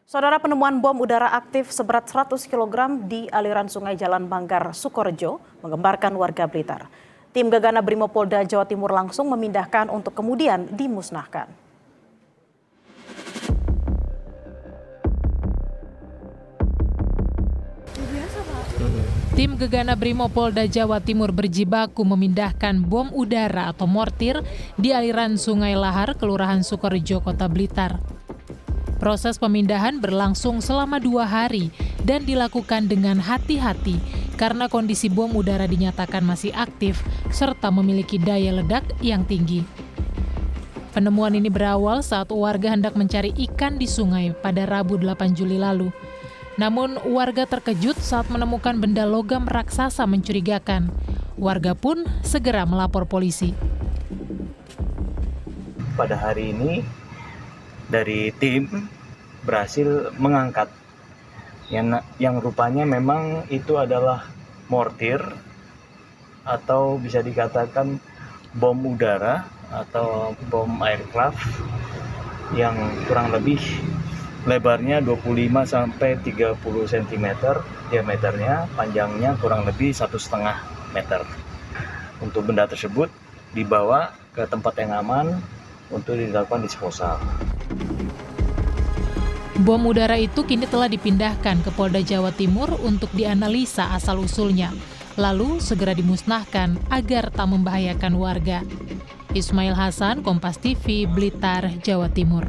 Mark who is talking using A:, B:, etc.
A: Saudara, penemuan bom udara aktif seberat 100 kg di aliran sungai Jalan Banggar, Sukorejo, menggemparkan warga Blitar. Tim Gegana Brimopolda Jawa Timur langsung memindahkan untuk kemudian dimusnahkan.
B: Tim Gegana Brimopolda Jawa Timur berjibaku memindahkan bom udara atau mortir di aliran Sungai Lahar, Kelurahan Sukorejo, Kota Blitar. Proses pemindahan berlangsung selama 2 hari dan dilakukan dengan hati-hati karena kondisi bom udara dinyatakan masih aktif serta memiliki daya ledak yang tinggi. Penemuan ini berawal saat warga hendak mencari ikan di sungai pada Rabu 8 Juli lalu. Namun warga terkejut saat menemukan benda logam raksasa mencurigakan. Warga pun segera melapor polisi.
C: Pada hari ini dari tim berhasil mengangkat yang rupanya memang itu adalah mortir atau bisa dikatakan bom udara atau bom aircraft yang kurang lebih lebarnya 25 sampai 30 cm diameternya, panjangnya kurang lebih 1,5 meter. Untuk benda tersebut dibawa ke tempat yang aman untuk dilakukan disposal.
B: Bom udara itu kini telah dipindahkan ke Polda Jawa Timur untuk dianalisa asal-usulnya, lalu segera dimusnahkan agar tak membahayakan warga. Ismail Hasan, Kompas TV, Blitar, Jawa Timur.